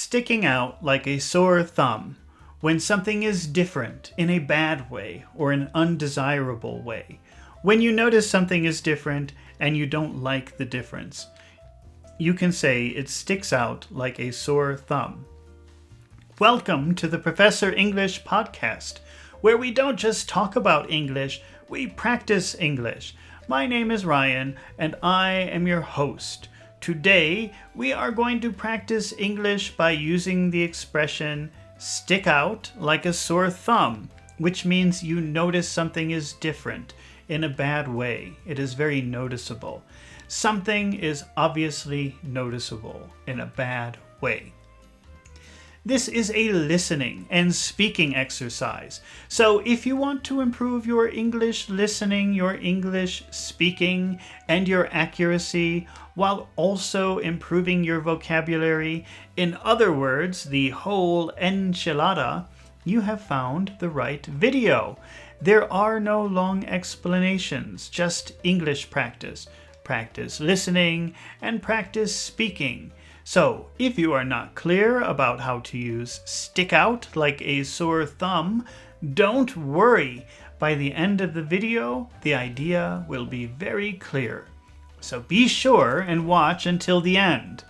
sticking out like a sore thumb. When something is different in a bad way or an undesirable way. When you notice something is different and you don't like the difference, you can say it sticks out like a sore thumb. Welcome to the Professor English podcast, where we don't just talk about English, we practice English. My name is Ryan, and I am your host. Today, we are going to practice English by using the expression stick out like a sore thumb, which means you notice something is different in a bad way. It is very noticeable. Something is obviously noticeable in a bad way. This is a listening and speaking exercise. So if you want to improve your English listening, your English speaking, and your accuracy, while also improving your vocabulary, in other words, the whole enchilada, you have found the right video. There are no long explanations, just English practice. Practice listening and practice speaking. So, if you are not clear about how to use stick out like a sore thumb, don't worry. By the end of the video, the idea will be very clear. So be sure and watch until the end.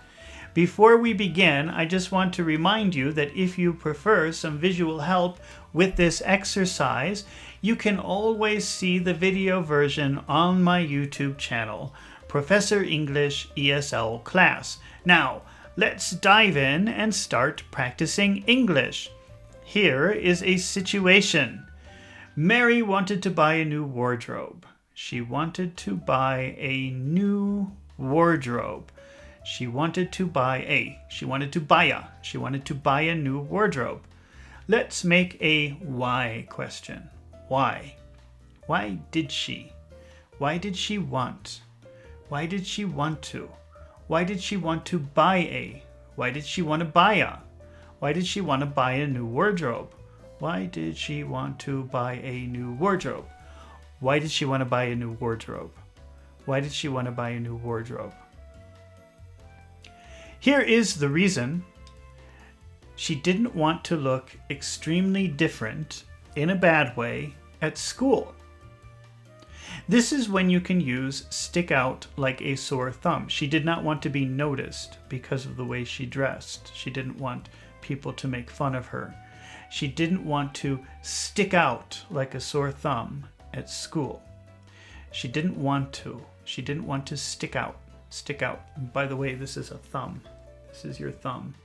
Before we begin, I just want to remind you that if you prefer some visual help with this exercise, you can always see the video version on my YouTube channel, Professor English ESL Class. Now, let's dive in and start practicing English. Here is a situation. Mary wanted to buy a new wardrobe. She wanted to buy a new wardrobe. She wanted to buy a new wardrobe. Let's make a why question. Why? Why did she? Why did she want? Why did she want to? Why did she want to buy a? Why did she want to buy a? Why did she want to buy a new wardrobe? Why did she want to buy a new wardrobe? Why did she want to buy a new wardrobe? Why did she want to buy a new wardrobe? Here is the reason. She didn't want to look extremely different in a bad way at school. This is when you can use stick out like a sore thumb. She did not want to be noticed because of the way she dressed. She didn't want people to make fun of her. She didn't want to stick out like a sore thumb at school. She didn't want to stick out. Stick out. By the way, this is a thumb. This is your thumb.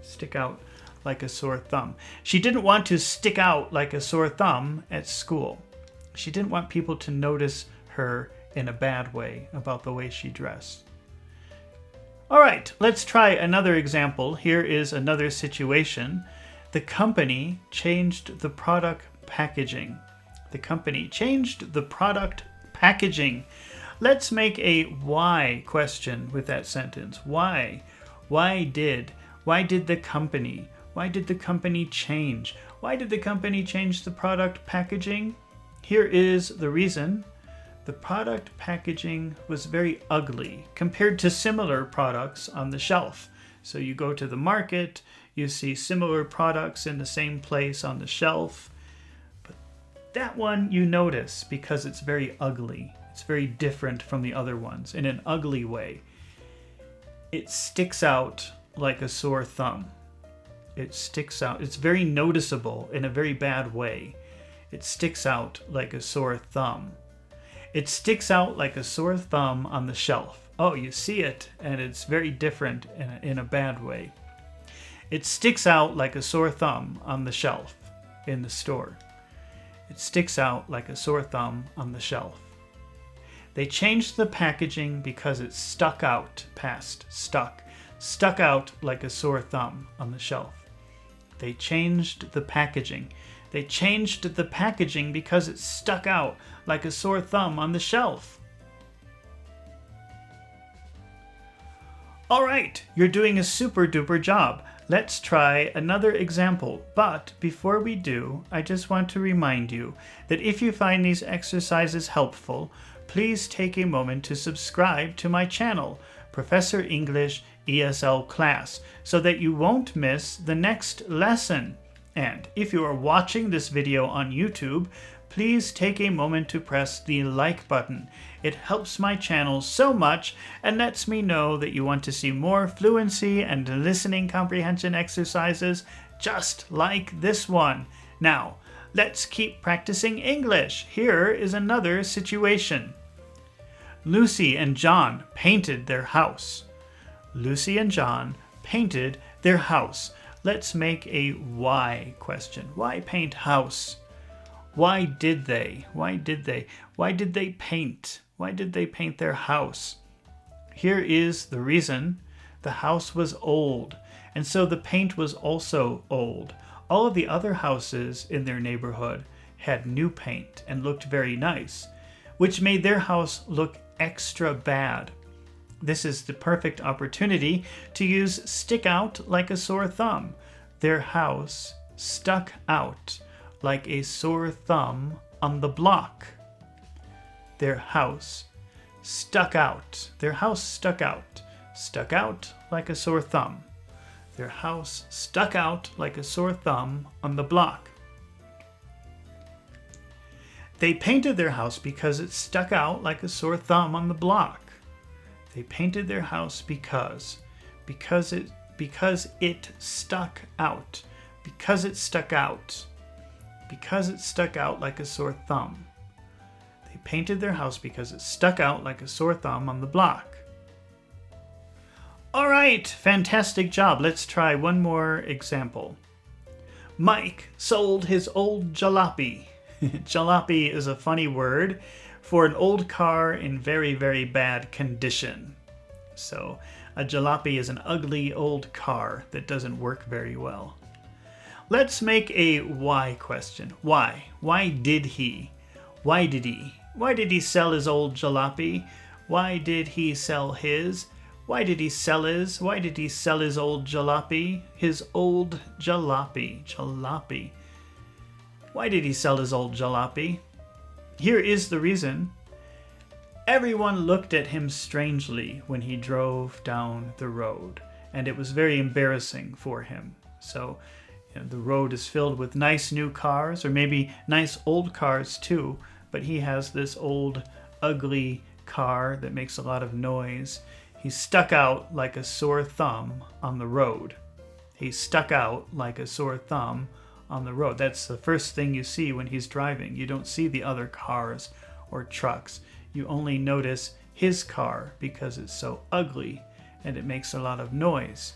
Stick out like a sore thumb. She didn't want to stick out like a sore thumb at school. She didn't want people to notice her in a bad way about the way she dressed. All right, let's try another example. Here is another situation. The company changed the product packaging. The company changed the product packaging. Let's make a why question with that sentence. Why? Why did the company change? Why did the company change the product packaging? Here is the reason. The product packaging was very ugly compared to similar products on the shelf. So you go to the market, you see similar products in the same place on the shelf. But that one you notice because it's very ugly. It's very different from the other ones in an ugly way. It sticks out like a sore thumb. It sticks out. It's very noticeable in a very bad way. It sticks out like a sore thumb. It sticks out like a sore thumb on the shelf. Oh, you see it, and it's very different in a bad way. It sticks out like a sore thumb on the shelf in the store. It sticks out like a sore thumb on the shelf. They changed the packaging because it stuck out, stuck out like a sore thumb on the shelf. They changed the packaging. They changed the packaging because it stuck out like a sore thumb on the shelf. All right, you're doing a super duper job. Let's try another example. But before we do, I just want to remind you that if you find these exercises helpful, please take a moment to subscribe to my channel, Professor English ESL class so that you won't miss the next lesson. And if you are watching this video on YouTube, please take a moment to press the like button. It helps my channel so much and lets me know that you want to see more fluency and listening comprehension exercises just like this one. Now, let's keep practicing English. Here is another situation. Lucy and John painted their house. Lucy and John painted their house. Let's make a why question. Why paint house? Why did they? Why did they? Why did they paint? Why did they paint their house? Here is the reason. The house was old, and so the paint was also old. All of the other houses in their neighborhood had new paint and looked very nice, which made their house look extra bad. This is the perfect opportunity to use stick out like a sore thumb. Their house stuck out like a sore thumb on the block. Their house stuck out. Their house stuck out. Stuck out like a sore thumb. Their house stuck out like a sore thumb on the block. They painted their house because it stuck out like a sore thumb on the block. They painted their house because it stuck out. Because it stuck out. Because it stuck out like a sore thumb. They painted their house because it stuck out like a sore thumb on the block. All right, fantastic job. Let's try one more example. Mike sold his old jalopy. Jalopy is a funny word for an old car in very, very bad condition. So a jalopy is an ugly old car that doesn't work very well. Let's make a why question. Why? Why did he? Why did he? Why did he sell his old jalopy? Why did he sell his? Why did he sell his? Why did he sell his old jalopy? His old jalopy. Jalopy. Why did he sell his old jalopy? Here is the reason. Everyone looked at him strangely when he drove down the road, and it was very embarrassing for him. So, the road is filled with nice new cars, or maybe nice old cars too, but he has this old, ugly car that makes a lot of noise. He stuck out like a sore thumb on the road. He stuck out like a sore thumb on the road. That's the first thing you see when he's driving. You don't see the other cars or trucks. You only notice his car because it's so ugly and it makes a lot of noise.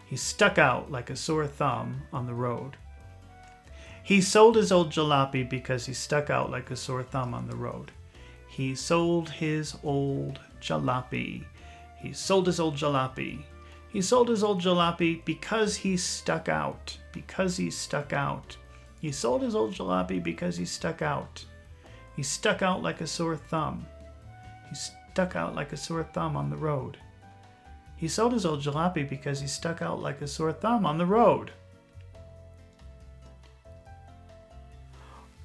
He stuck out like a sore thumb on the road. He sold his old jalopy because he stuck out like a sore thumb on the road. He sold his old jalopy. He sold his old jalopy. He sold his old jalopy because he stuck out. Because he stuck out. He sold his old jalopy because he stuck out. He stuck out like a sore thumb. He stuck out like a sore thumb on the road. He sold his old jalopy because he stuck out like a sore thumb on the road.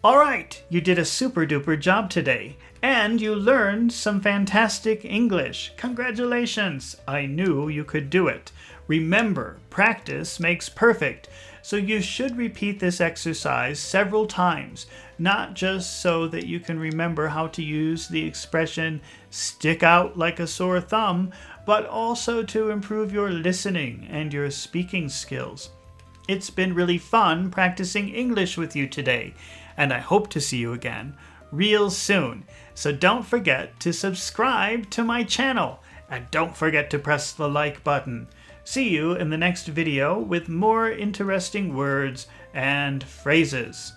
All right, you did a super duper job today, and you learned some fantastic English. Congratulations! I knew you could do it. Remember, practice makes perfect, so you should repeat this exercise several times, not just so that you can remember how to use the expression stick out like a sore thumb, but also to improve your listening and your speaking skills. It's been really fun practicing English with you today, and I hope to see you again real soon. So don't forget to subscribe to my channel, and don't forget to press the like button. See you in the next video with more interesting words and phrases.